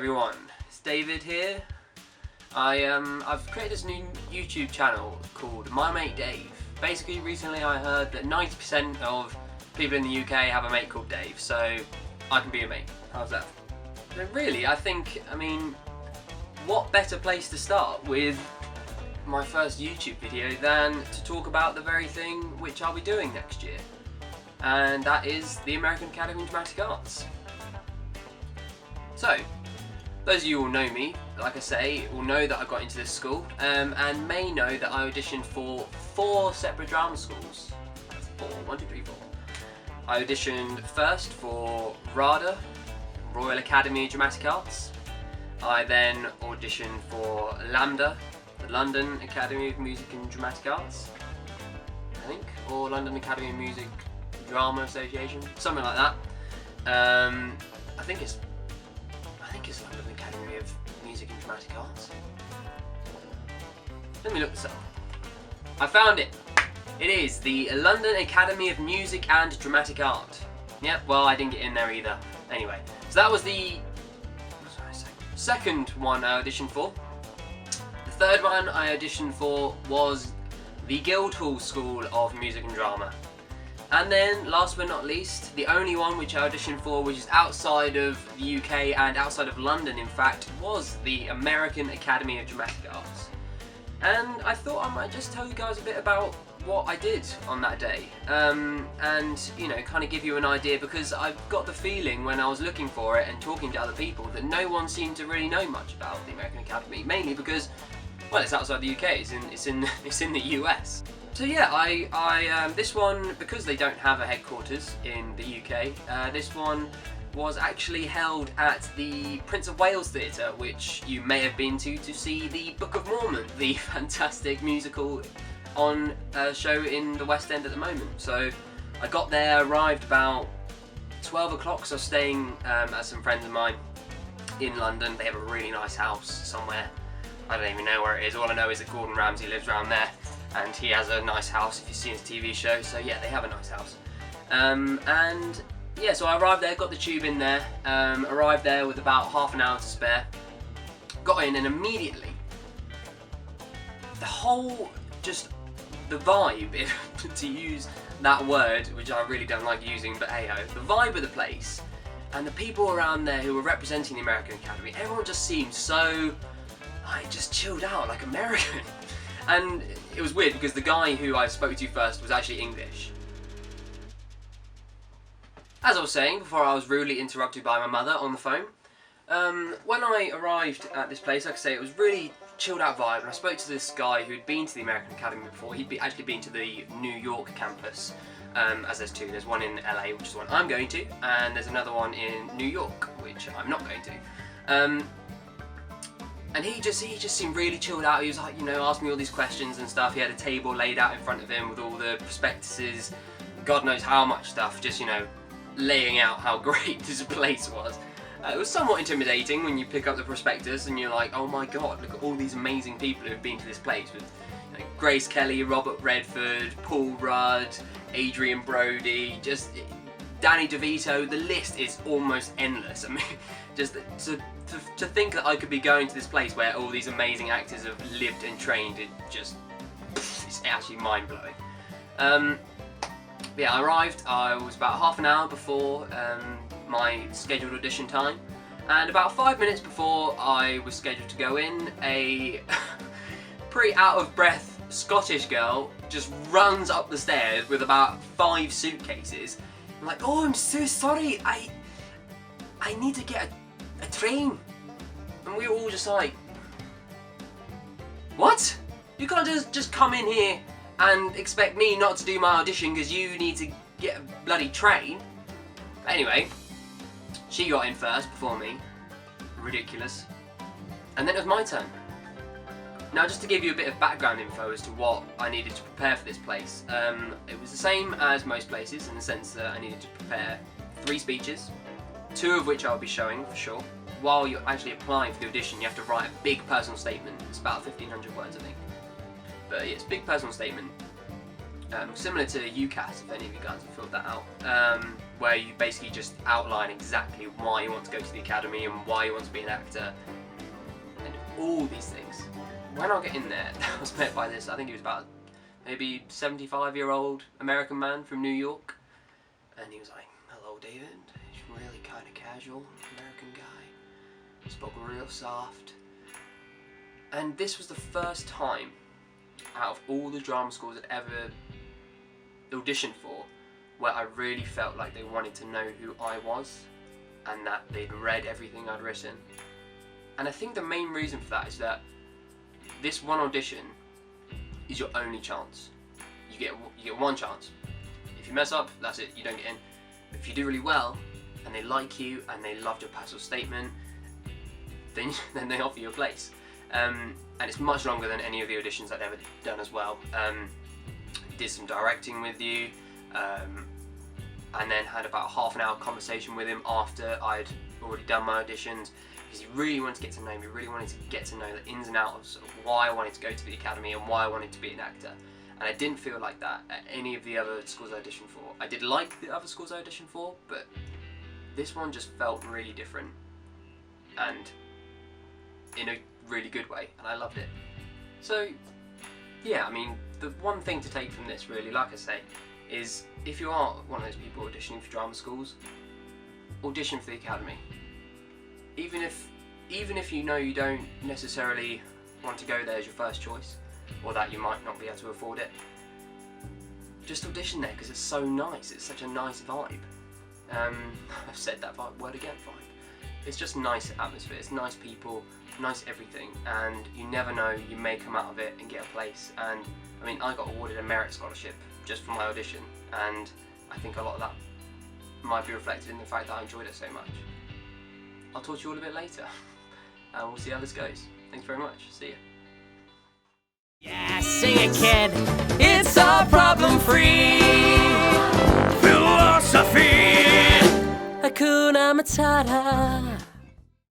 everyone, it's David here. I've created this new YouTube channel called My Mate Dave. Basically, recently I heard that 90% of people in the UK have a mate called Dave, so I can be a mate. How's that? But really, I mean, what better place to start with my first YouTube video than to talk about the very thing which I'll be doing next year, and that is the American Academy of Dramatic Arts. So, those of you who will know me, like I say, will know that I got into this school, and may know that I auditioned for 4 separate drama schools. That's 4, 1, 2, 3, 4. I auditioned first for RADA, Royal Academy of Dramatic Arts. I then auditioned for LAMDA, the London Academy of Music and Dramatic Arts, I think, or London Academy of Music Drama Association, something like that. I think it's London Academy of Music and Dramatic Arts. Let me look this up. I found it. It is the London Academy of Music and Dramatic Art. Yep, well, I didn't get in there either. Anyway, so that was the second one I auditioned for. The third one I auditioned for was the Guildhall School of Music and Drama. And then, last but not least, the only one which I auditioned for, which is outside of the UK and outside of London in fact, was the American Academy of Dramatic Arts. And I thought I might just tell you guys a bit about what I did on that day, and you know, kind of give you an idea, because I've got the feeling when I was looking for it and talking to other people that no one seemed to really know much about the American Academy, mainly because, well, it's outside the UK, it's in the US. So yeah, I this one, because they don't have a headquarters in the UK, this one was actually held at the Prince of Wales Theatre, which you may have been to see the Book of Mormon, the fantastic musical on a show in the West End at the moment. So I got there, arrived about 12 o'clock, so staying at some friends of mine in London. They have a really nice house somewhere. I don't even know where it is. All I know is that Gordon Ramsay lives around there, and he has a nice house if you've seen his TV show. So yeah, they have a nice house. And yeah, so I arrived there, got the tube in there, arrived there with about half an hour to spare, got in, and immediately the vibe, to use that word, which I really don't like using, but hey ho, the vibe of the place and the people around there who were representing the American Academy, everyone just seemed so, like, just chilled out, like American. And it was weird because the guy who I spoke to first was actually English. As I was saying before, I was rudely interrupted by my mother on the phone. When I arrived at this place, like I say, it was really chilled out vibe, and I spoke to this guy who'd been to the American Academy before. He'd actually been to the New York campus, as there's 2. There's one in LA, which is the one I'm going to, and there's another one in New York, which I'm not going to. And he just seemed really chilled out. He was like, you know, asked me all these questions and stuff. He had a table laid out in front of him with all the prospectuses, God knows how much stuff, just, you know, laying out how great this place was. It was somewhat intimidating when you pick up the prospectus and you're like, oh my god, look at all these amazing people who've been to this place, with, you know, Grace Kelly, Robert Redford, Paul Rudd, Adrian Brody, just Danny DeVito. The list is almost endless. I mean, just to think that I could be going to this place where all these amazing actors have lived and trained, it's actually mind-blowing. Yeah, I arrived, I was about half an hour before my scheduled audition time, and about 5 minutes before I was scheduled to go in, a pretty out-of-breath Scottish girl just runs up the stairs with about 5 suitcases. I'm like, oh, I'm so sorry, I need to get a train. And we were all just like, what? You can't just come in here and expect me not to do my audition because you need to get a bloody train. But anyway, she got in first before me. Ridiculous. And then it was my turn. Now, just to give you a bit of background info as to what I needed to prepare for this place, it was the same as most places in the sense that I needed to prepare 3 speeches, 2 of which I'll be showing for sure. While you're actually applying for the audition, you have to write a big personal statement. It's about 1,500 words, I think. But yeah, it's a big personal statement. similar to UCAS, if any of you guys have filled that out, where you basically just outline exactly why you want to go to the academy and why you want to be an actor, and all these things. When I get in there, I was met by this, I think he was about maybe 75-year-old American man from New York, and he was like, "Hello, David." He's really kind of casual, American guy. He spoke real soft. And this was the first time out of all the drama schools I'd ever auditioned for where I really felt like they wanted to know who I was and that they'd read everything I'd written. And I think the main reason for that is that this one audition is your only chance. You get one chance. If you mess up, that's it, you don't get in. But if you do really well and they like you and they loved your personal statement, then they offer you a place. And it's much longer than any of the auditions I'd ever done as well. Did some directing with you, and then had about a half an hour conversation with him after I'd already done my auditions, because he really wanted to get to know me, really wanted to get to know the ins and outs of sort of why I wanted to go to the academy and why I wanted to be an actor. And I didn't feel like that at any of the other schools I auditioned for. I did like the other schools I auditioned for, but this one just felt really different and in a really good way, and I loved it. So yeah, I mean, the one thing to take from this really, like I say, is if you are one of those people auditioning for drama schools, audition for the academy. Even if you know you don't necessarily want to go there as your first choice, or that you might not be able to afford it, just audition there because it's so nice. It's such a nice vibe. I've said that word again, vibe. It's just nice atmosphere, it's nice people, nice everything, and you never know, you may come out of it and get a place. And I mean, I got awarded a merit scholarship just for my audition, and I think a lot of that might be reflected in the fact that I enjoyed it so much. I'll talk to you all a bit later, and we'll see how this goes. Thanks very much, see ya. Yeah, sing it, kid. It's all problem-free philosophy. Hakuna Matata.